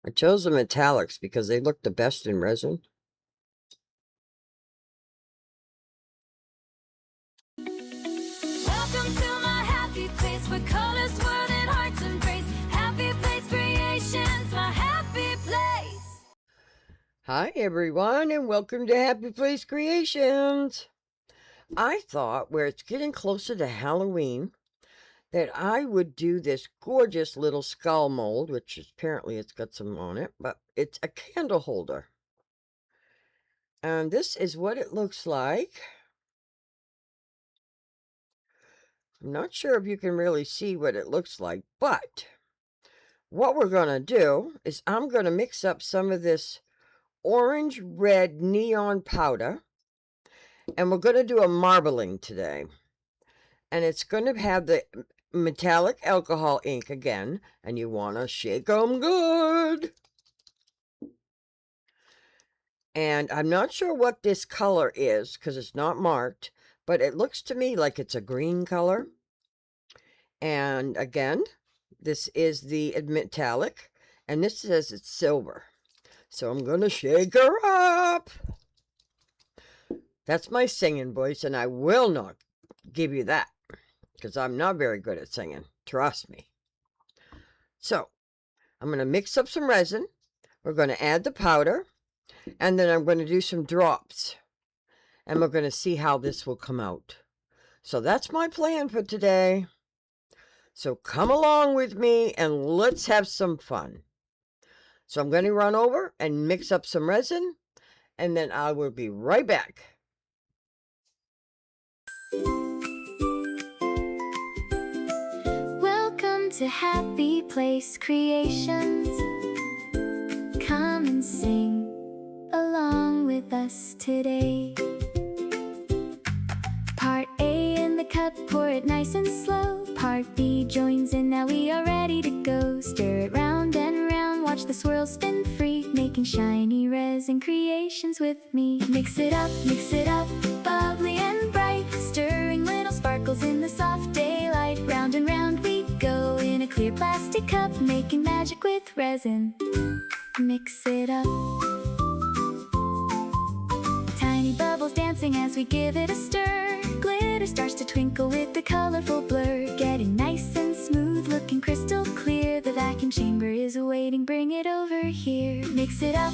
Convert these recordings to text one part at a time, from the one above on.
I chose the metallics because they look the best in resin. Welcome to my happy place where colors swirl and hearts embrace. Happy Place Creations, my happy place. Hi everyone, and welcome to Happy Place Creations. I thought, where it's getting closer to Halloween, that I would do this gorgeous little skull mold, which is, apparently it's got some on it, but it's a candle holder. And this is what it looks like. I'm not sure if you can really see what it looks like, but what we're going to do is I'm going to mix up some of this orange red neon powder, and we're going to do a marbling today. And it's going to have the metallic alcohol ink again, and you want to shake them good. And I'm not sure what this color is because it's not marked, but it looks to me like it's a green color. And again, this is the metallic, and this says it's silver. So I'm going to shake her up. That's my singing voice, and I will not give you that because I'm not very good at singing. Trust me. So I'm going to mix up some resin. We're going to add the powder, and then I'm going to do some drops, and we're going to see how this will come out. So that's my plan for today. So come along with me and let's have some fun. So I'm going to run over and mix up some resin, and then I will be right back. Welcome to Happy Place Creations. Come and sing along with us today. Part A in the cup, pour it nice and slow. Part B joins in, now we are ready to go. Stir it round and round, watch the swirl spin free, making shiny resin creations with me. Mix it up, bubbly and bright, stirring little sparkles in the soft daylight. Round and round we go in a clear plastic cup, making magic with resin. Mix it up. Tiny bubbles dancing as we give it a stir. Glitter starts to twinkle with the colorful blur, getting nice and smooth, looking crystal clear. The vacuum chamber is waiting, bring it over here. Mix it up,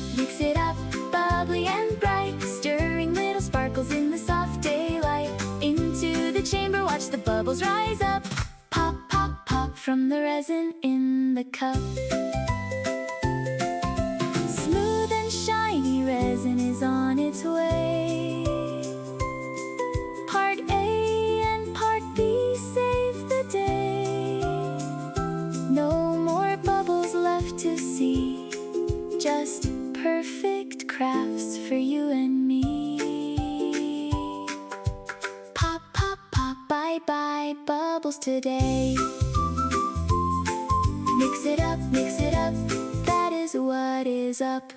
bubbly and bright, stirring little sparkles in the soft daylight. Into the chamber, watch the bubbles rise up. Pop, pop, pop from the resin in the cup. Smooth and shiny resin is on its way. Part A and Part B save the day. No more bubbles left to see, just perfect crafts for you and me. Pop, pop, pop, bye-bye bubbles today. Mix it up, that is what is up.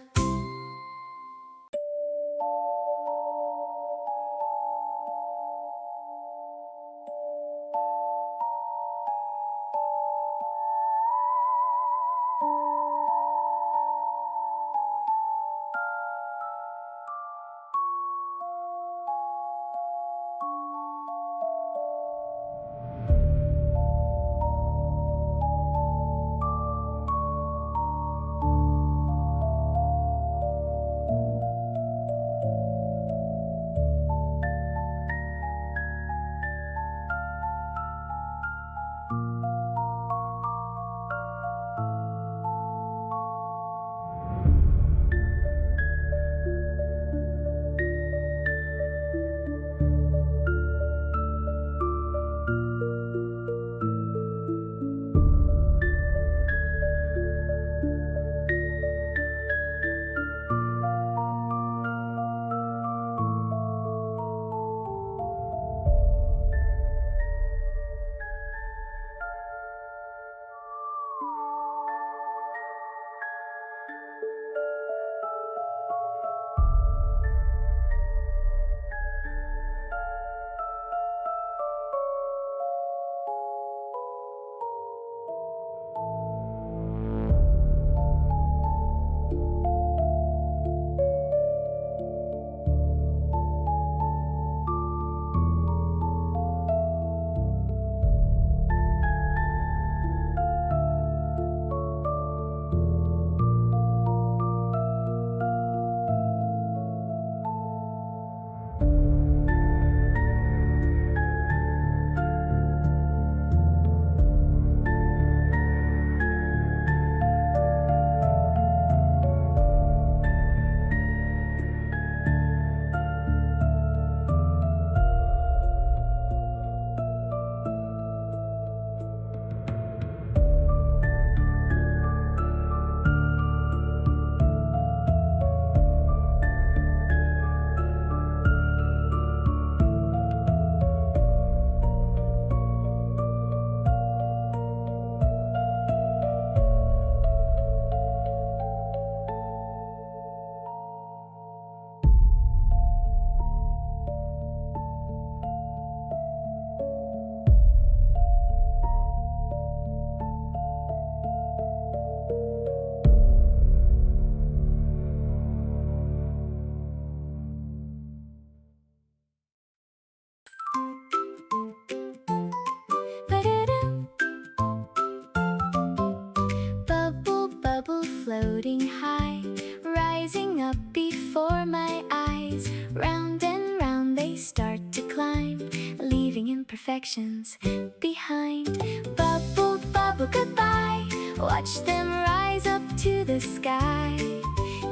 bubble floating high, rising up before my eyes. Round and round they start to climb, leaving imperfections behind. Bubble, bubble, goodbye. Watch them rise up to the sky.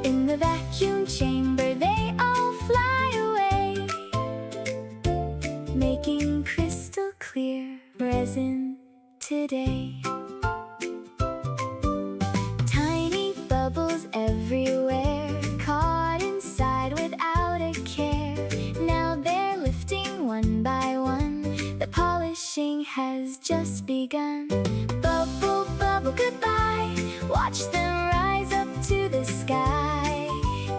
In the vacuum chamber they all fly away, making crystal clear resin today. Tiny bubbles everywhere, caught inside without a care. Now they're lifting one by one, the polishing has just begun. Bubble, bubble, goodbye. Watch them rise up to the sky.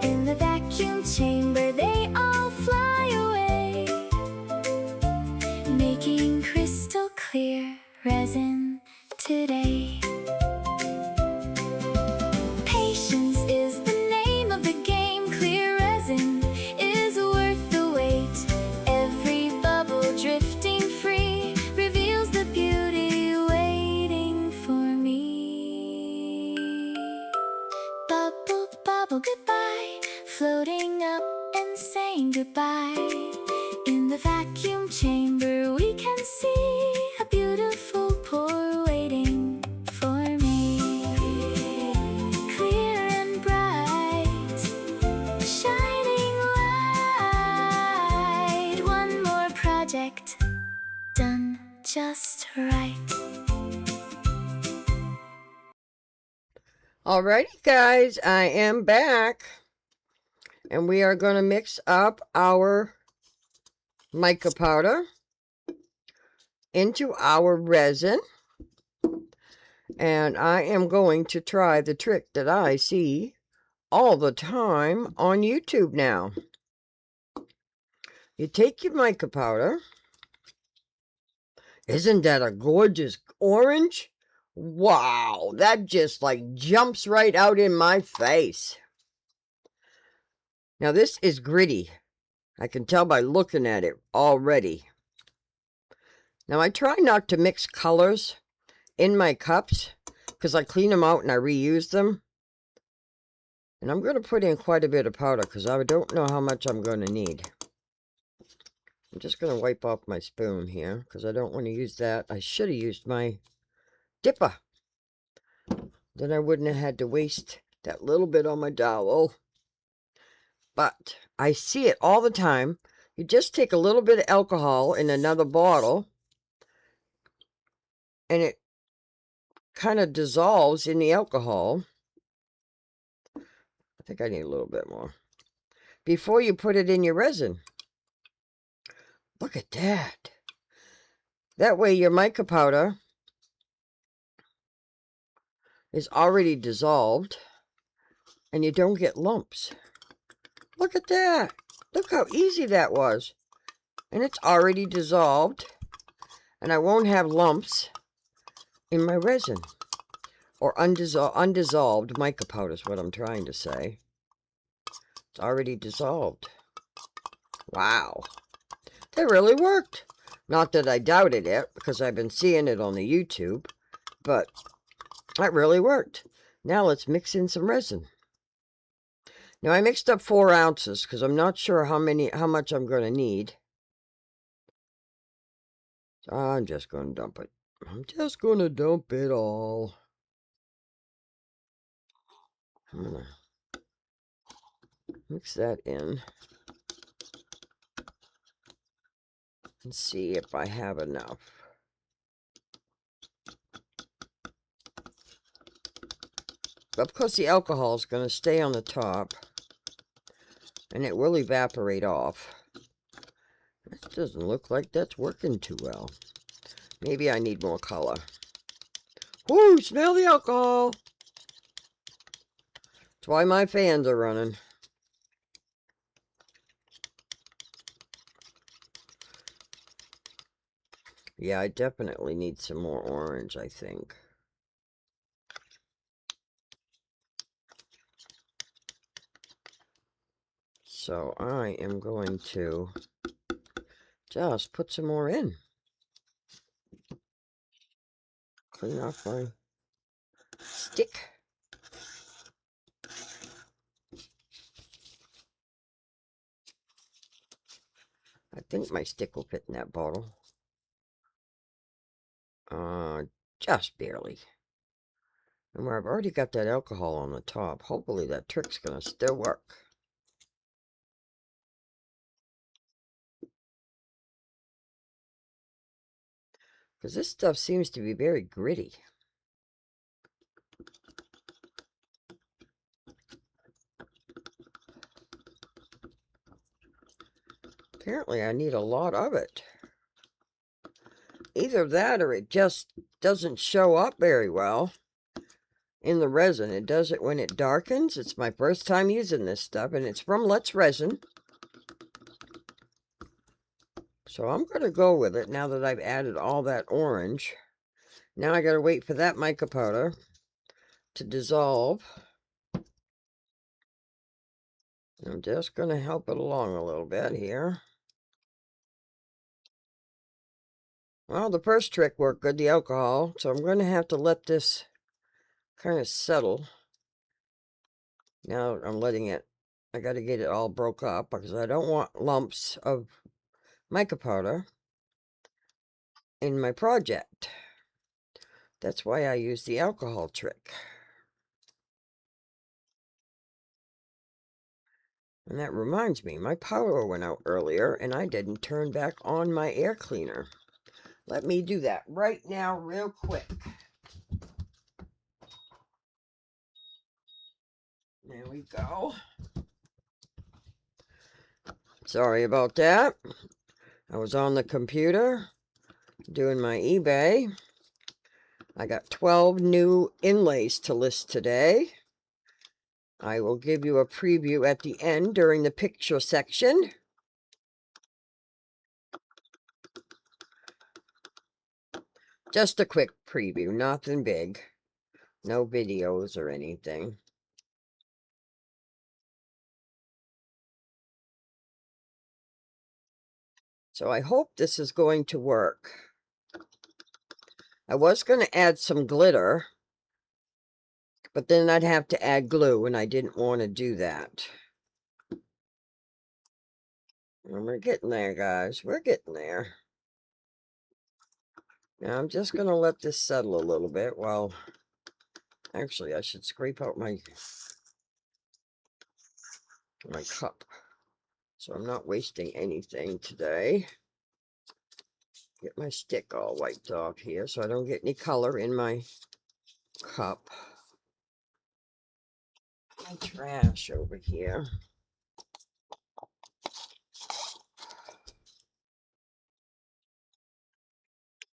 In the vacuum chamber they all fly away, making crystal clear resin today. Patience is the name of the game. Clear resin is worth the wait. Every bubble drifting free reveals the beauty waiting for me. Bubble, bubble, goodbye. Floating up and saying goodbye. In the vacuum chamber we can see a beautiful pour waiting for me. Clear and bright, shining light. One more project done just right. Alrighty, guys, I am back. And we are going to mix up our mica powder into our resin. And I am going to try the trick that I see all the time on YouTube now. You take your mica powder. Isn't that a gorgeous orange? Wow, that just like jumps right out in my face. Now this is gritty. I can tell by looking at it already. Now I try not to mix colors in my cups because I clean them out and I reuse them. And I'm going to put in quite a bit of powder because I don't know how much I'm going to need. I'm just going to wipe off my spoon here because I don't want to use that. I should have used my dipper. Then I wouldn't have had to waste that little bit on my dowel. But I see it all the time. You just take a little bit of alcohol in another bottle and it kind of dissolves in the alcohol. I think I need a little bit more. Before you put it in your resin. Look at that. That way your mica powder is already dissolved and you don't get lumps. Look at that. Look how easy that was. And it's already dissolved. And I won't have lumps in my resin. Or undissolved mica powder is what I'm trying to say. It's already dissolved. Wow. That really worked. Not that I doubted it, because I've been seeing it on the YouTube. But that really worked. Now let's mix in some resin. Now I mixed up 4 ounces because I'm not sure how much I'm going to need. So I'm just going to dump it. I'm just going to dump it all. I'm going to mix that in. And see if I have enough. But of course the alcohol is going to stay on the top. And it will evaporate off. It doesn't look like that's working too well. Maybe I need more color. Whoo, smell the alcohol. That's why my fans are running. Yeah, I definitely need some more orange, I think. So I am going to just put some more in. Clean off my stick. I think my stick will fit in that bottle. Just barely. And where I've already got that alcohol on the top, hopefully that trick's going to still work. Because this stuff seems to be very gritty. Apparently I need a lot of it. Either that or it just doesn't show up very well in the resin. It does it when it darkens. It's my first time using this stuff, and it's from Let's Resin. So I'm going to go with it now that I've added all that orange. Now I got to wait for that mica powder to dissolve. I'm just going to help it along a little bit here. Well, the first trick worked good, the alcohol, so I'm going to have to let this kind of settle. Now I'm letting it, I got to get it all broke up because I don't want lumps of mica powder in my project. That's why I use the alcohol trick. And that reminds me, my power went out earlier and I didn't turn back on my air cleaner. Let me do that right now real quick. There we go. Sorry about that. I was on the computer doing my eBay. I got 12 new inlays to list today. I will give you a preview at the end during the picture section. Just a quick preview, nothing big. No videos or anything. So I hope this is going to work. I was going to add some glitter, but then I'd have to add glue, and I didn't want to do that. And we're getting there, guys. We're getting there. Now I'm just going to let this settle a little bit while... Actually, I should scrape out my cup, so I'm not wasting anything today. Get my stick all wiped off here so I don't get any color in my cup. My trash over here.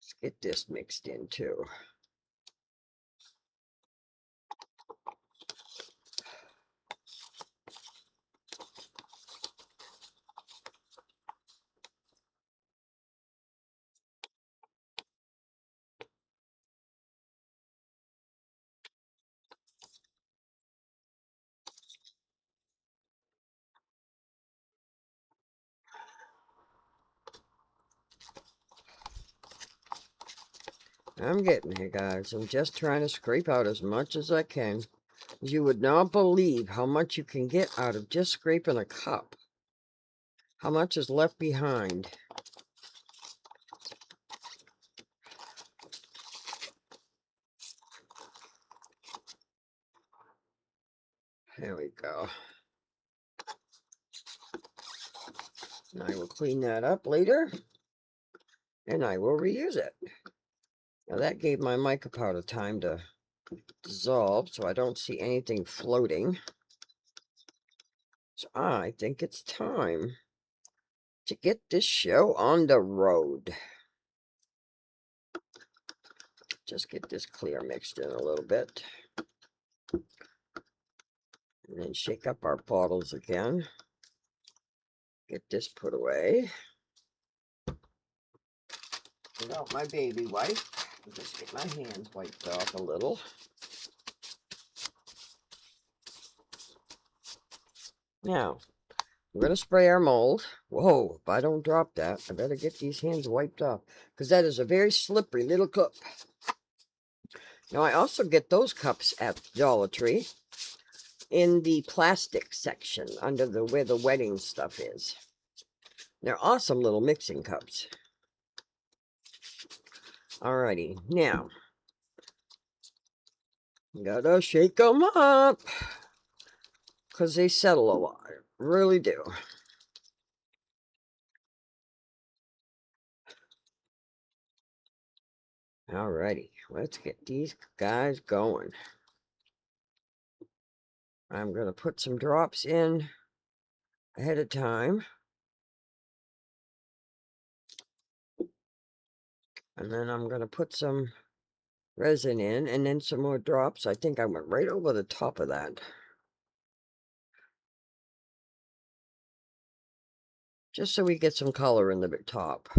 Let's get this mixed in too. I'm getting here, guys. I'm just trying to scrape out as much as I can. You would not believe how much you can get out of just scraping a cup. How much is left behind. There we go. And I will clean that up later. And I will reuse it. Now that gave my mica powder time to dissolve, so I don't see anything floating. So I think it's time to get this show on the road. Just get this clear mixed in a little bit. And then shake up our bottles again. Get this put away. Get out my baby wipe. Just get my hands wiped off a little. Now, we're going to spray our mold. Whoa, if I don't drop that, I better get these hands wiped off, because that is a very slippery little cup. Now, I also get those cups at Dollar Tree in the plastic section under where the wedding stuff is. They're awesome little mixing cups. Alrighty, now, gotta shake them up, because they settle a lot, really do. Alrighty, let's get these guys going. I'm gonna put some drops in ahead of time. And then I'm gonna put some resin in, and then some more drops. I think I went right over the top of that. Just so we get some color in the top.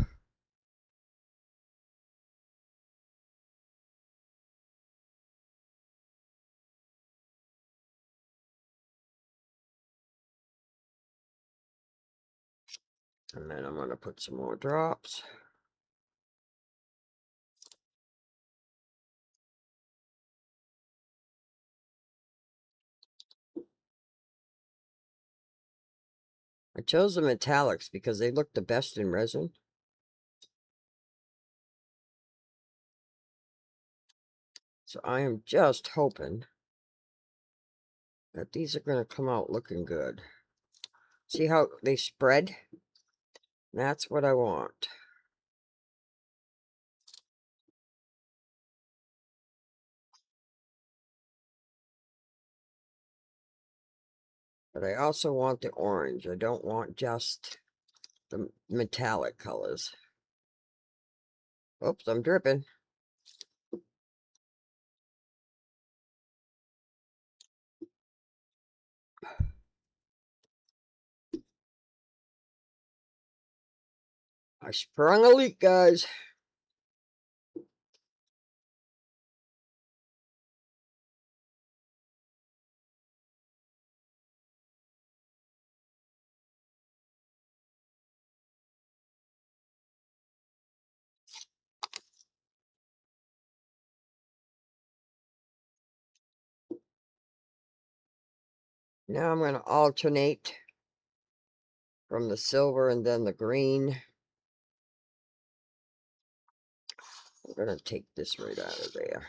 And then I'm going to put some more drops. I chose the metallics because they look the best in resin. So I am just hoping that these are going to come out looking good. See how they spread? That's what I want. But I also want the orange. I don't want just the metallic colors. Oops, I'm dripping. I sprung a leak, guys. Now I'm going to alternate from the silver and then the green. I'm going to take this right out of there.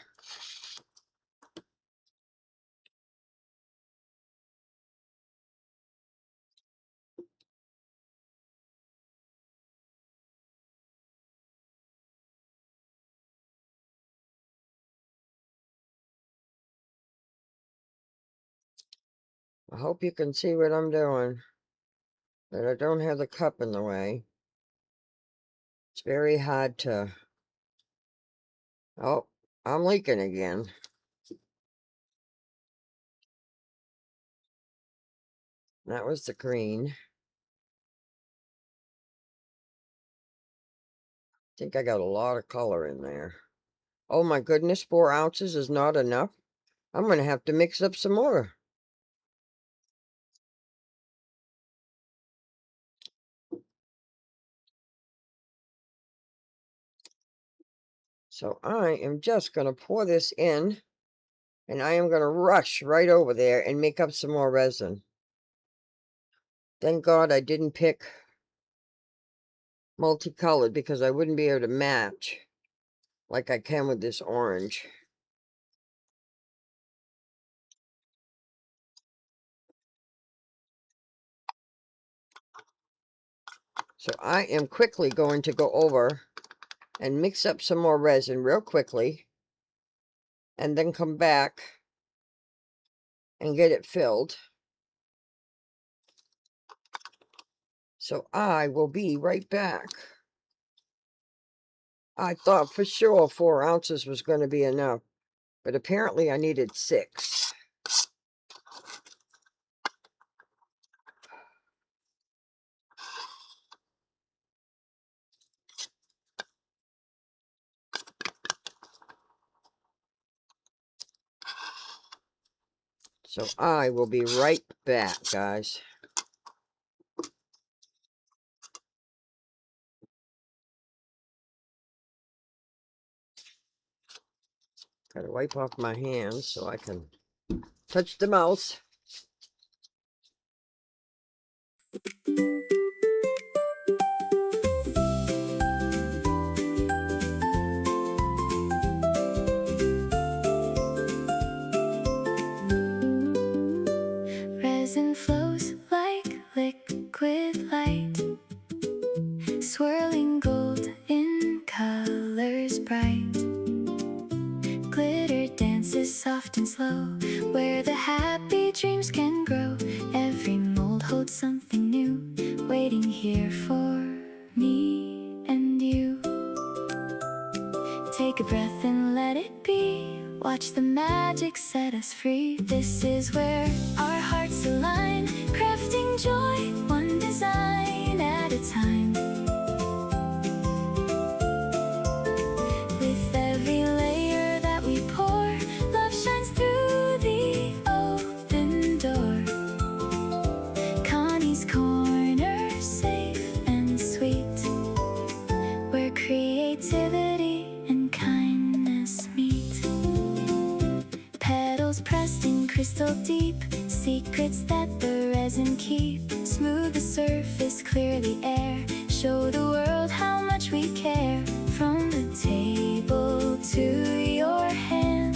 I hope you can see what I'm doing, that I don't have the cup in the way. It's very hard to... Oh, I'm leaking again. That was the green. I think I got a lot of color in there. Oh my goodness, 4 ounces is not enough. I'm going to have to mix up some more. So I am just going to pour this in, and I am going to rush right over there and make up some more resin. Thank God I didn't pick multicolored, because I wouldn't be able to match like I can with this orange. So I am quickly going to go over and mix up some more resin real quickly, and then come back and get it filled. So I will be right back. I thought for sure 4 ounces was going to be enough, but apparently I needed 6. So I will be right back, guys. Gotta wipe off my hands so I can touch the mouse. and slow, where the happy dreams can grow. Every mold holds something new, waiting here for me and you. Take a breath and let it be. Watch the magic set us free. This is where our hearts align, crafting joy, one design at a time. With every layer that we pour, love shines through the open door. Connie's Corner, safe and sweet, where creativity and kindness meet. Petals pressed in crystal deep, secrets that the resin keep. Smooth the surface, clear the air, show the world how much we care. From the table to your hand,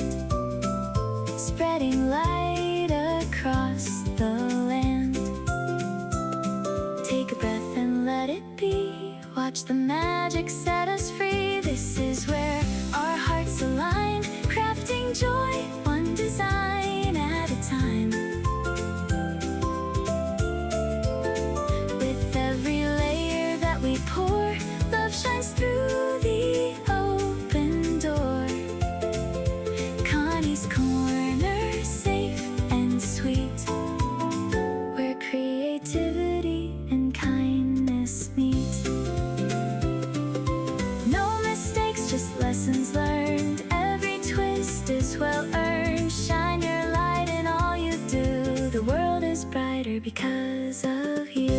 spreading light across the land. Take a breath and let it be. Watch the magic set us free. This is where our hearts align, crafting joy, one design at a time. With every layer that we pour, love shines through the open door. Connie's Corner, safe and sweet, where creativity and kindness meet. No mistakes, just lessons learned. Every twist is well earned. Shine your light in all you do. The world is brighter because of you.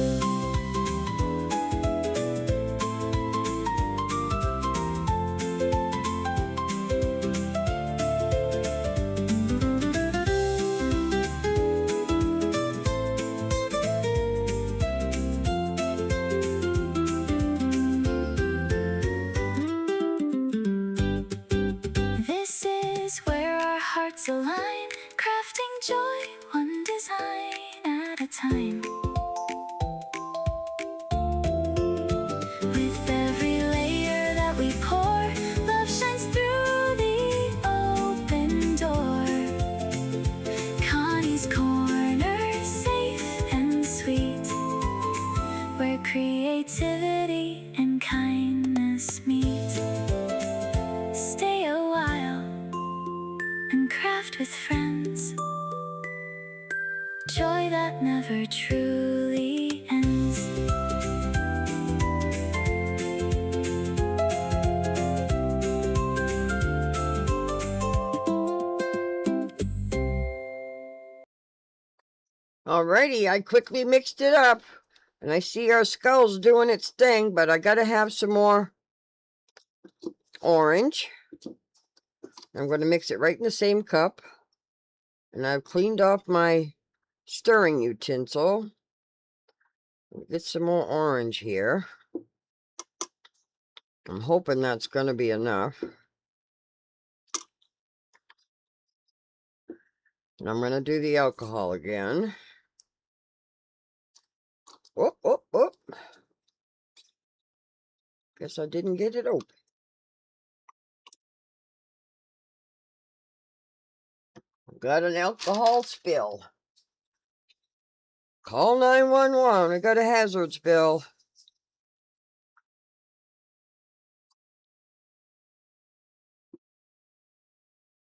This is where our hearts align, crafting joy, one design at a time. With every layer that we pour, love shines through the open door. Connie's Corner, safe and sweet, where creativity and kindness meet. Stay a while and craft with friends, joy that never truly ends. Alrighty, I quickly mixed it up. And I see our skull's doing its thing, but I gotta have some more orange. I'm going to mix it right in the same cup. And I've cleaned off my stirring utensil. Get some more orange here. I'm hoping that's going to be enough. And I'm going to do the alcohol again. Oh, oh, oh. Guess I didn't get it open. Got an alcohol spill. Call 911. I got a hazard spill.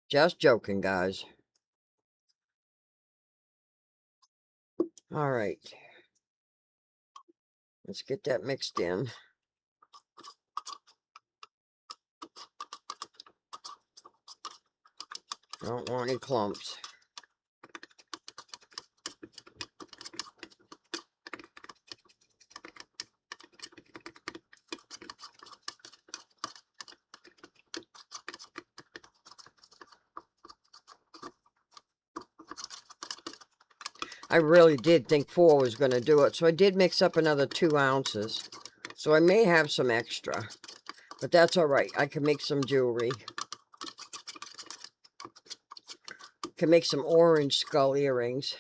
Just joking, guys. All right. Let's get that mixed in. Don't want any clumps. I really did think 4 was going to do it, so I did mix up another 2 ounces. So I may have some extra, but that's all right. I can make some jewelry. Can make some orange skull earrings.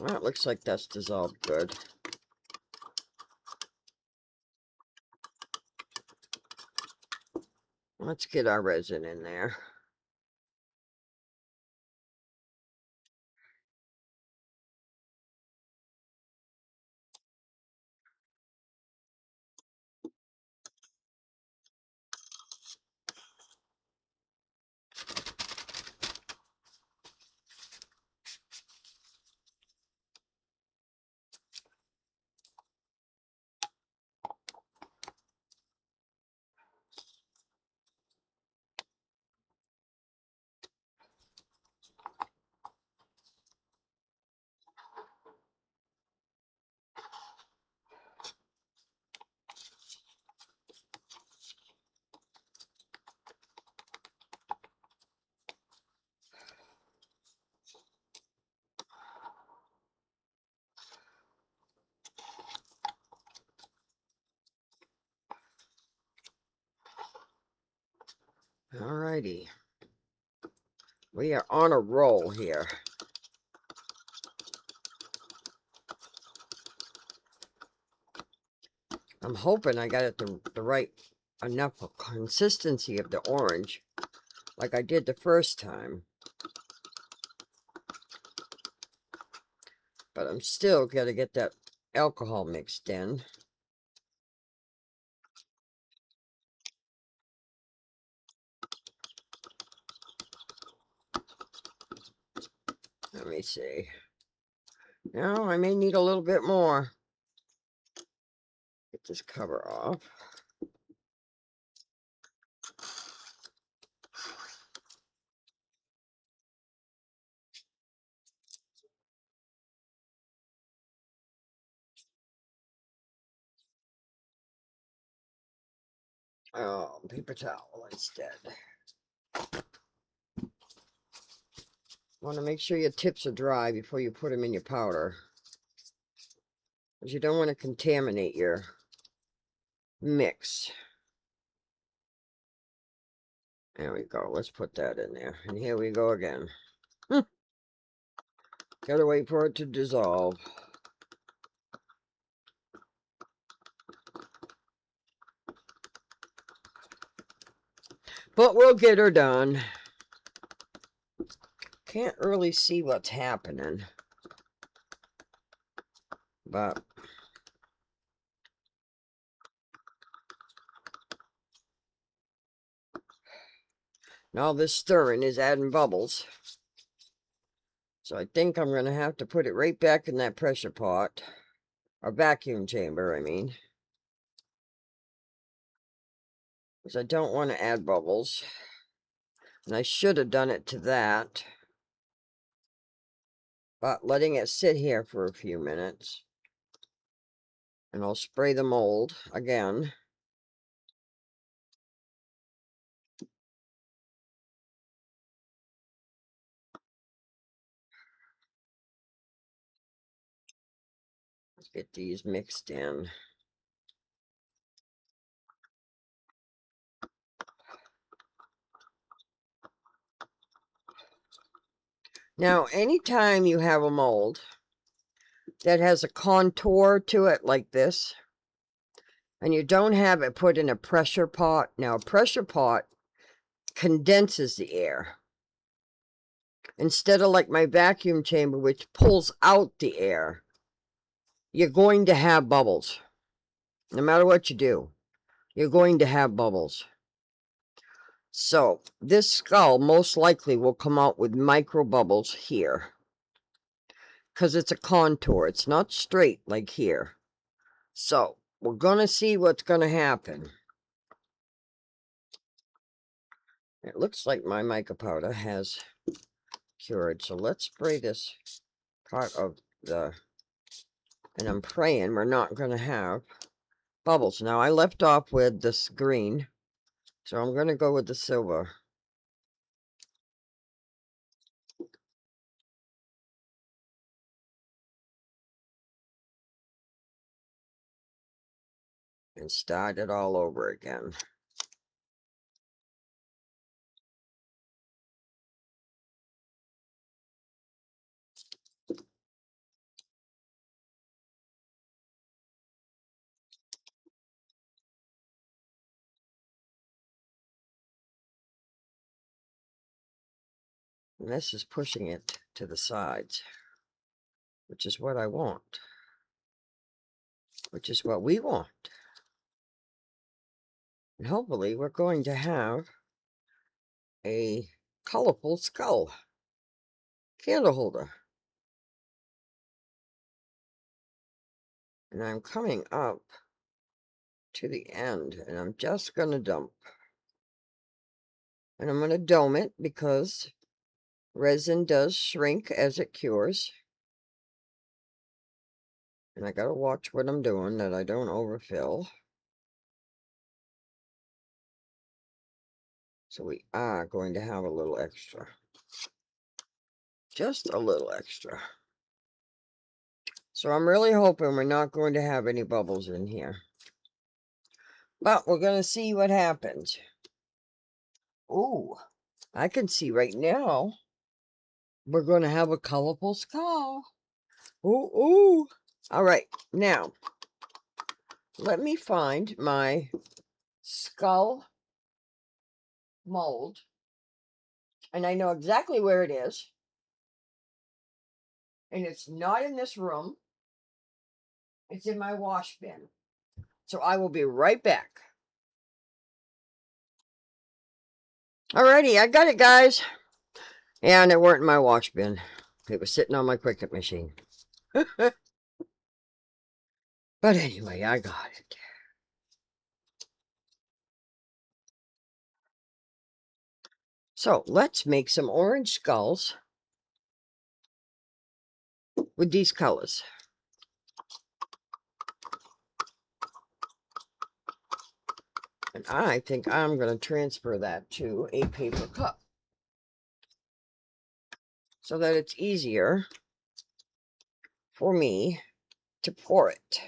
Well, it looks like that's dissolved good. Let's get our resin in there. righty. We are on a roll here. I'm hoping I got it the right enough consistency of the orange, like I did the first time. But I'm still got to get that alcohol mixed in. Let me see. Now I may need a little bit more. Get this cover off. Oh, paper towel instead. Want to make sure your tips are dry before you put them in your powder, because you don't want to contaminate your mix. There we go. Let's put that in there. And here we go again. Gotta wait for it to dissolve. But we'll get her done. Can't really see what's happening. But now this stirring is adding bubbles. So I think I'm going to have to put it right back in that pressure pot. Or vacuum chamber, I mean. Because I don't want to add bubbles. And I should have done it to that. But letting it sit here for a few minutes. And I'll spray the mold again. Let's get these mixed in. Now, anytime you have a mold that has a contour to it like this, and you don't have it put in a pressure pot. Now, a pressure pot condenses the air. Instead of like my vacuum chamber, which pulls out the air, you're going to have bubbles. No matter what you do, you're going to have bubbles. So, this skull most likely will come out with micro bubbles here. Because it's a contour. It's not straight like here. So, we're going to see what's going to happen. It looks like my mica powder has cured. So, let's spray this part of the... And I'm praying we're not going to have bubbles. Now, I left off with this green. So, I'm going to go with the silver. And start it all over again. And this is pushing it to the sides, which is what I want, which is what we want. And hopefully we're going to have a colorful skull candle holder. And I'm coming up to the end, and I'm just going to dump. And I'm going to dome it because resin does shrink as it cures. And I got to watch what I'm doing, that I don't overfill. So we are going to have a little extra. Just a little extra. So I'm really hoping we're not going to have any bubbles in here. But we're going to see what happens. Ooh, I can see right now we're going to have a colorful skull. Ooh, ooh. All right, now let me find my skull mold. And I know exactly where it is. And it's not in this room. It's in my wash bin. So I will be right back. Alrighty, I got it, guys. And it weren't in my wash bin. It was sitting on my Cricut machine. But anyway, I got it. So let's make some orange skulls with these colors. And I think I'm going to transfer that to a paper cup so that it's easier for me to pour it.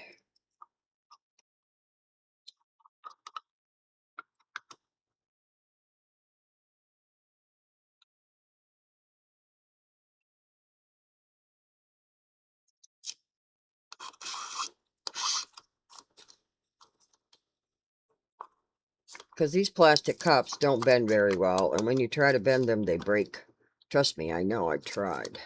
Because these plastic cups don't bend very well, and when you try to bend them, they break. Trust me, I know, I've tried.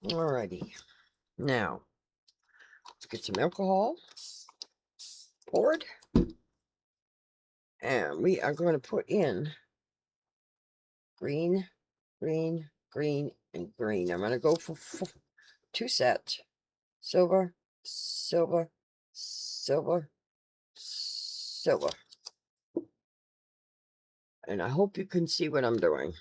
Alrighty. Now, let's get some alcohol poured. And we are going to put in green, green, green, and green. I'm going to go for 2 sets. Silver, silver, silver, silver. And I hope you can see what I'm doing.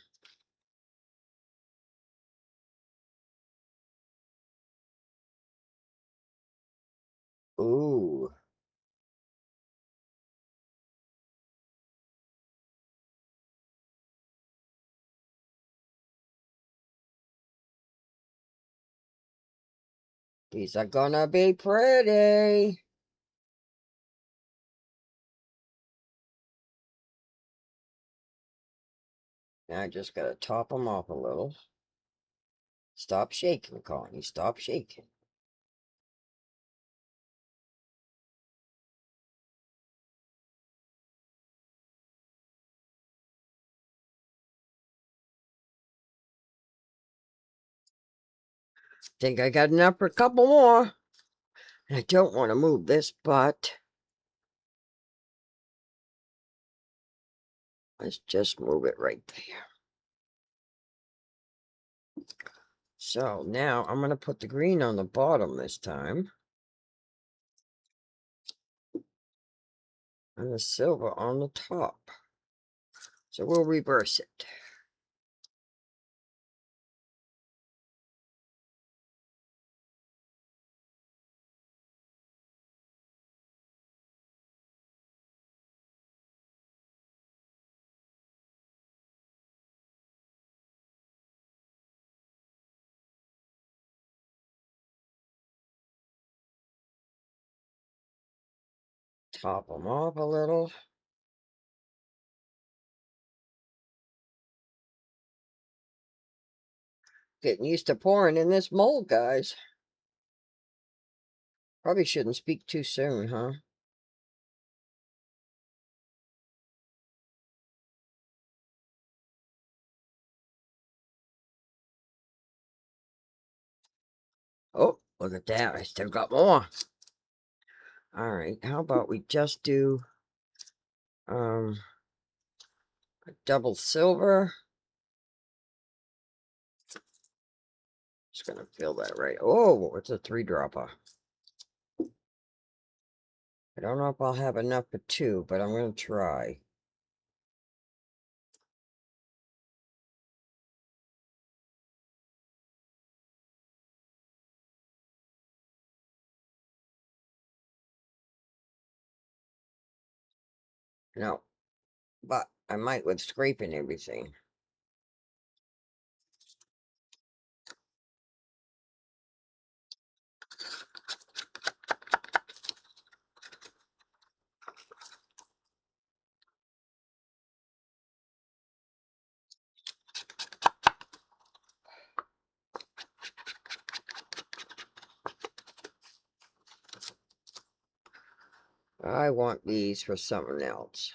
Ooh. These are gonna be pretty. Now I just gotta top them off a little. Stop shaking, Connie. Stop shaking. Think I got enough for a couple more. And I don't want to move this, but let's just move it right there. So now I'm going to put the green on the bottom this time. And the silver on the top. So we'll reverse it. Top them off a little. Getting used to pouring in this mold, guys. Probably shouldn't speak too soon, huh? Oh, look at that. I still got more. All right. How about we just do a double silver. Just going to fill that right. Oh, it's a 3-dropper. I don't know if I'll have enough for 2, but I'm going to try. No, but I might with scraping everything. I want these for something else.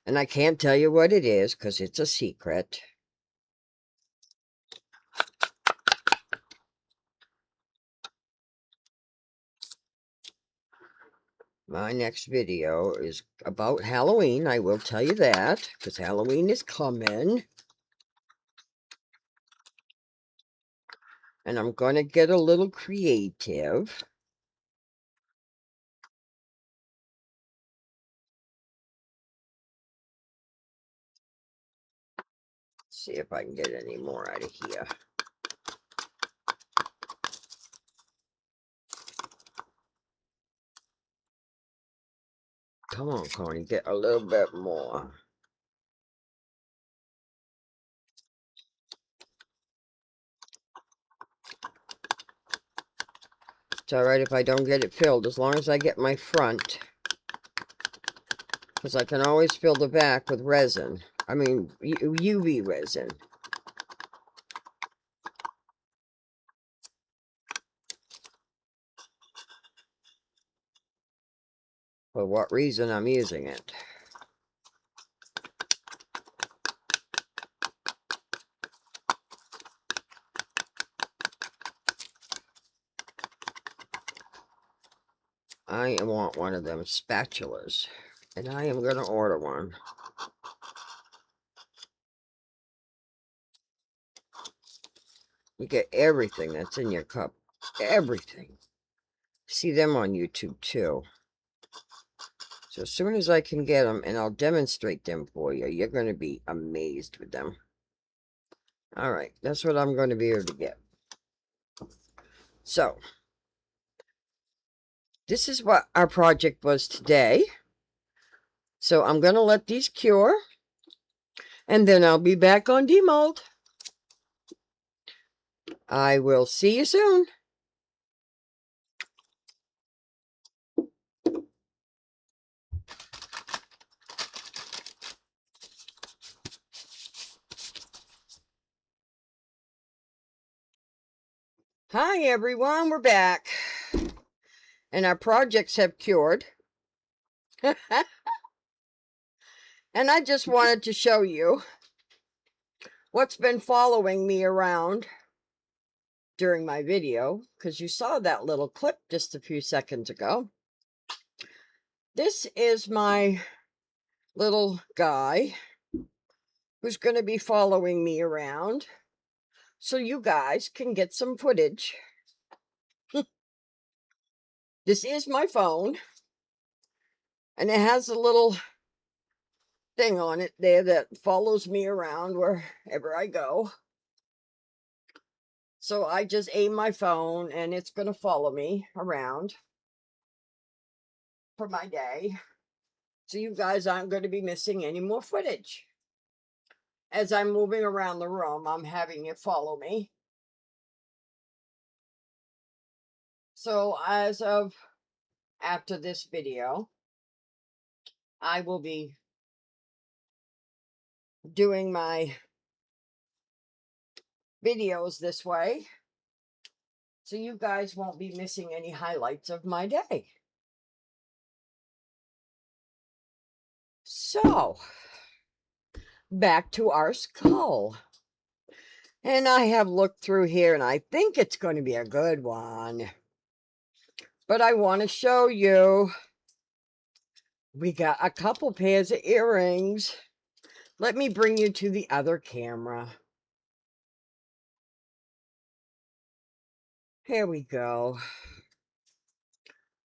And I can't tell you what it is because it's a secret. My next video is about Halloween. I will tell you that because Halloween is coming. And I'm going to get a little creative. See if I can get any more out of here. Come on, Connie, get a little bit more. It's all right if I don't get it filled, as long as I get my front. Because I can always fill the back with resin. I mean, UV resin. For what reason I'm using it. I want one of them spatulas. And I am going to order one. You get everything that's in your cup. Everything. See them on YouTube too. So as soon as I can get them, and I'll demonstrate them for you, you're going to be amazed with them. All right, that's what I'm going to be able to get. So, this is what our project was today. So I'm going to let these cure, and then I'll be back on demold. I will see you soon. Hi everyone, we're back. And our projects have cured. And I just wanted to show you what's been following me around during my video, because you saw that little clip just a few seconds ago. This is my little guy who's going to be following me around so you guys can get some footage. This is my phone, and it has a little thing on it there that follows me around wherever I go. So I just aim my phone and it's going to follow me around for my day. So you guys aren't going to be missing any more footage. As I'm moving around the room, I'm having it follow me. So as of after this video, I will be doing my videos this way. So you guys won't be missing any highlights of my day. So, back to our skull. And I have looked through here and I think it's going to be a good one. But I want to show you. We got a couple pairs of earrings. Let me bring you to the other camera. Here we go.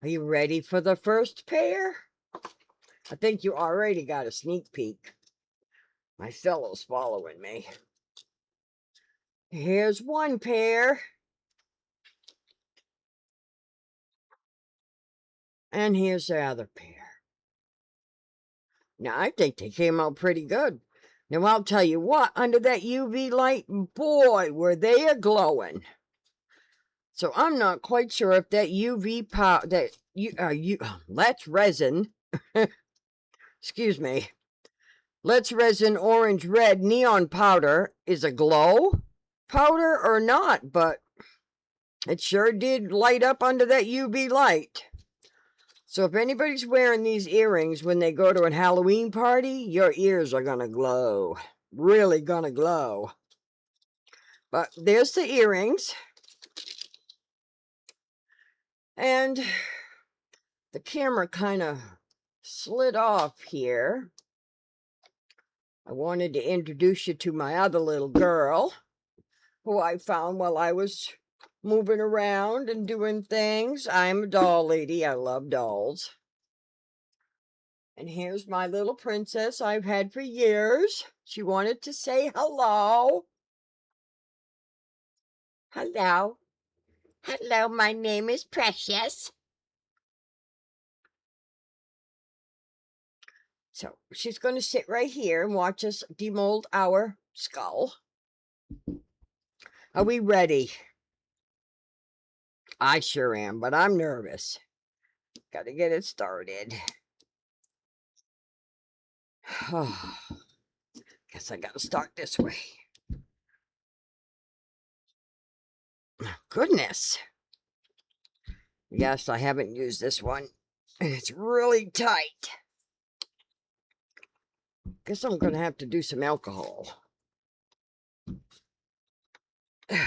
Are you ready for the first pair? I think you already got a sneak peek. My fellow's following me. Here's one pair. And here's the other pair. Now, I think they came out pretty good. Now, I'll tell you what, under that UV light, boy, were they a glowing. So I'm not quite sure if that UV powder, Let's Resin, excuse me, Let's Resin orange red neon powder is a glow powder or not, but it sure did light up under that UV light. So if anybody's wearing these earrings when they go to a Halloween party, your ears are gonna glow. Really gonna glow. But there's the earrings. And the camera kind of slid off here. I wanted to introduce you to my other little girl, who I found while I was moving around and doing things. I'm a doll lady. I love dolls. And here's my little princess I've had for years. She wanted to say hello. Hello. Hello, my name is Precious. So she's going to sit right here and watch us demold our skull. Are we ready? I sure am, but I'm nervous. Got to get it started. Oh, guess I got to start this way. Goodness. Yes, I haven't used this one. And it's really tight. Guess I'm going to have to do some alcohol. I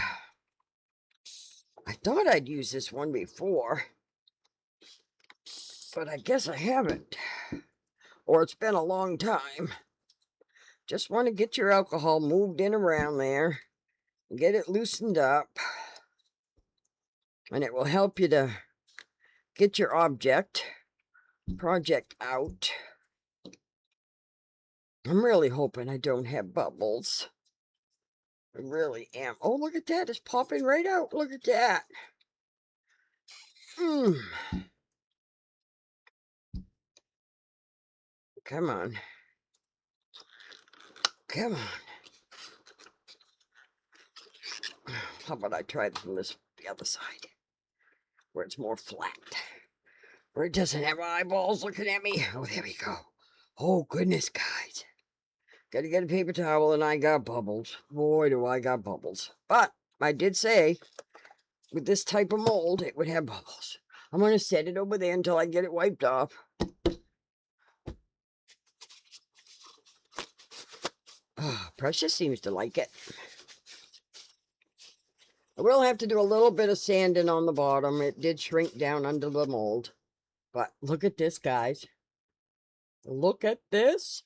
thought I'd used this one before, but I guess I haven't. Or it's been a long time. Just want to get your alcohol moved in around there. Get it loosened up. And it will help you to get your project out. I'm really hoping I don't have bubbles. I really am. Oh, look at that. It's popping right out. Look at that. Come on. Come on. How about I try it from the other side, where it's more flat, where it doesn't have eyeballs looking at me. Oh, there we go. Oh, goodness, guys. Got to get a paper towel, and I got bubbles. Boy, do I got bubbles. But I did say, with this type of mold, it would have bubbles. I'm going to set it over there until I get it wiped off. Oh, Precious seems to like it. I will have to do a little bit of sanding on the bottom. It did shrink down under the mold. But look at this, guys. Look at this.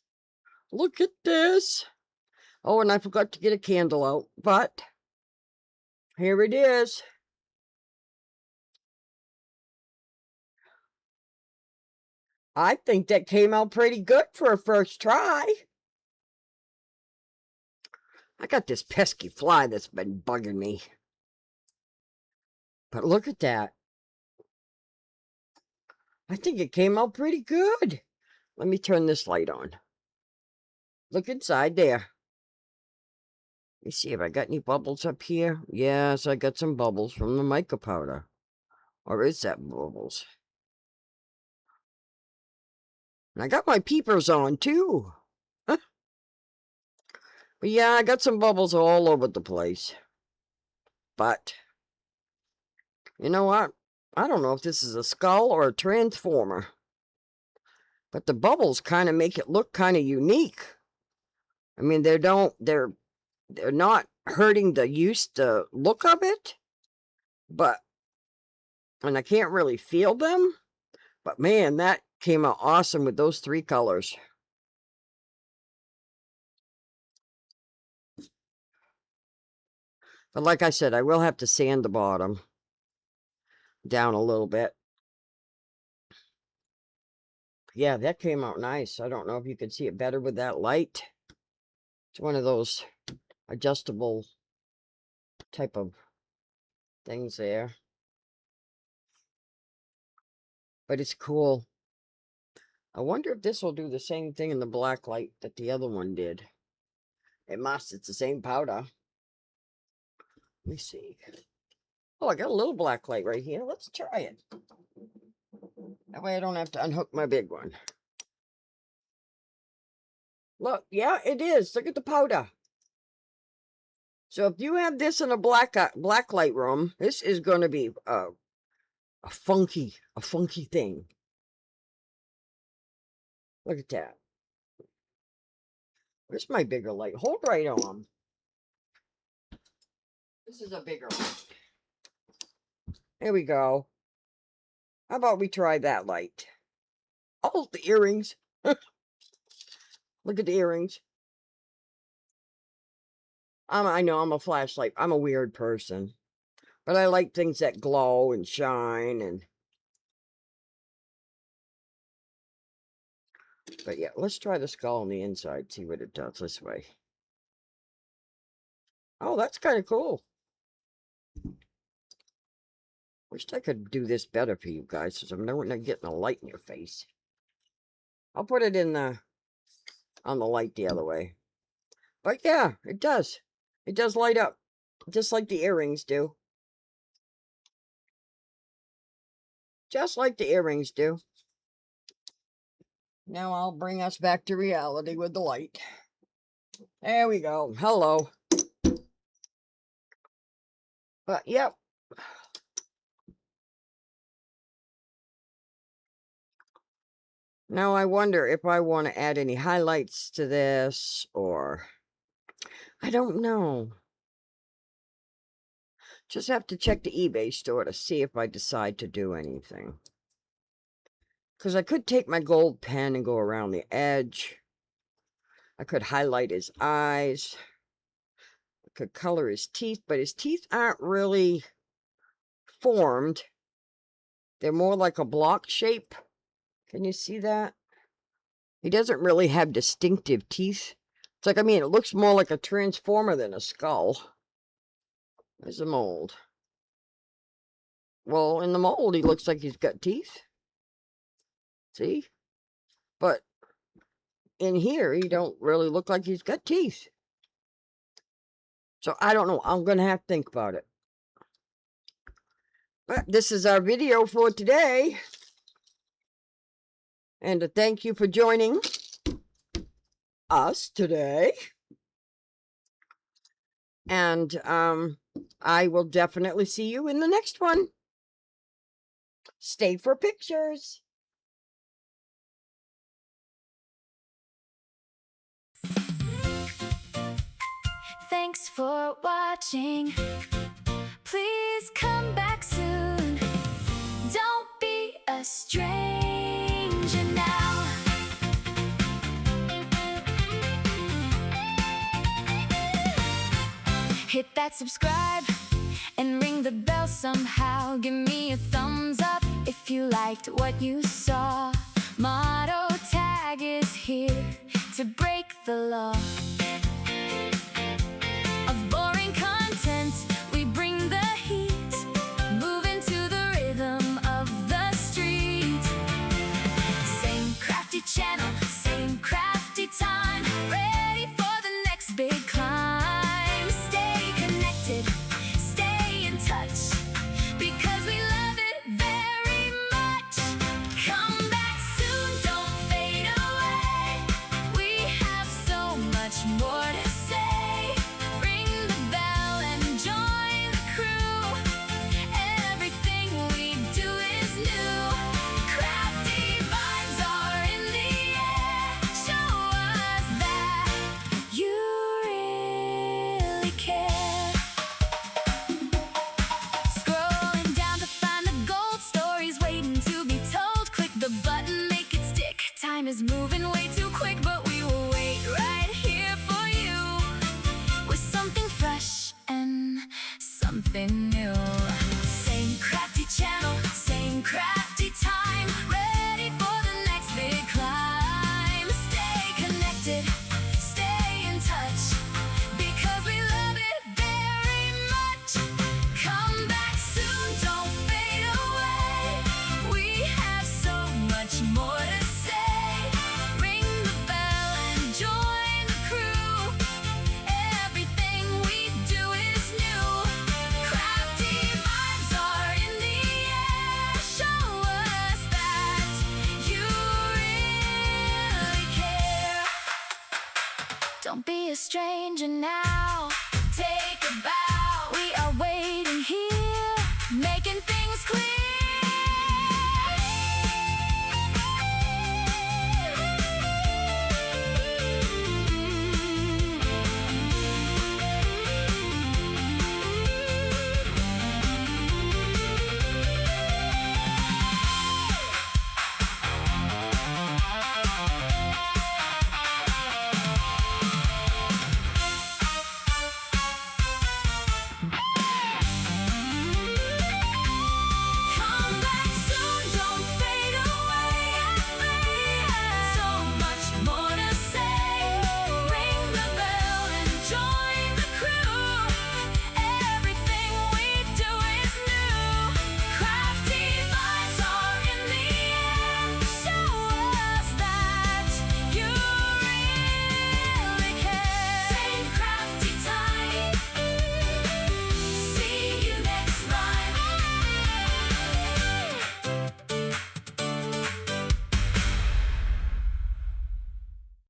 Look at this. Oh, and I forgot to get a candle out. But here it is. I think that came out pretty good for a first try. I got this pesky fly that's been bugging me. But look at that. I think it came out pretty good. Let me turn this light on. Look inside there. Let me see if I got any bubbles up here. Yes, I got some bubbles from the mica powder. Or is that bubbles? And I got my peepers on too. Huh? But yeah, I got some bubbles all over the place. But you know what? I don't know if this is a skull or a transformer. But the bubbles kind of make it look kind of unique. I mean, they're not hurting the look of it. And I can't really feel them. But man, that came out awesome with those 3 colors. But like I said, I will have to sand the bottom down a little bit. Yeah, that came out nice. I don't know if you can see it better with that light. It's one of those adjustable type of things there. But it's cool. I wonder if this will do the same thing in the black light that the other one did. It must. It's the same powder. Let me see. Oh, I got a little black light right here. Let's try it. That way I don't have to unhook my big one. Look, yeah, it is. Look at the powder. So if you have this in a black light room, this is going to be a funky thing. Look at that. Where's my bigger light? Hold right on. This is a bigger one. There we go. How about we try that light? Oh, the earrings. Look at the earrings. I know I'm a flashlight. I'm a weird person. But I like things that glow and shine and... But yeah, let's try the skull on the inside, see what it does this way. Oh, that's kind of cool. Wish I could do this better for you guys, because I'm not getting a light in your face. I'll put it in on the light the other way. But yeah, it does. It does light up, just like the earrings do. Just like the earrings do. Now I'll bring us back to reality with the light. There we go. Hello. But yep. Now I wonder if I want to add any highlights to this, or I don't know. Just have to check the eBay store to see if I decide to do anything. Because I could take my gold pen and go around the edge. I could highlight his eyes. I could color his teeth, but his teeth aren't really formed. They're more like a block shape. Can you see that? He doesn't really have distinctive teeth. It's like, I mean, it looks more like a transformer than a skull. There's a mold. Well, in the mold, he looks like he's got teeth. See? But in here, he don't really look like he's got teeth. So, I don't know. I'm going to have to think about it. But this is our video for today. And thank you for joining us today. And I will definitely see you in the next one. Stay for pictures. Thanks for watching. Please come back soon. Don't be a stranger now. Hit that subscribe and ring the bell somehow. Give me a thumbs up if you liked what you saw. Motto Tag is here to break the law. Of boring content, we bring the heat. Moving to the rhythm of the street. Same crafty channel, same crafty time. Ready for the next big climb. Stay connected, stay in touch, because we love it very much. Come back soon, don't fade away. We have so much more to say. Ring the bell and join the crew. Everything we do is new. Crafty vibes are in the air. Show us that you really care. Scrolling down to find the gold stories waiting to be told. Click the button, make it stick. Time is moving way too quick, but we will wait right here for you with something fresh and something new. Same crafty channel, same crafty time. Ready for the next big climb. Stay connected, stay in touch, because we love it very much. Come back soon, don't fade away. We have so much more to say. Don't be a stranger now. Take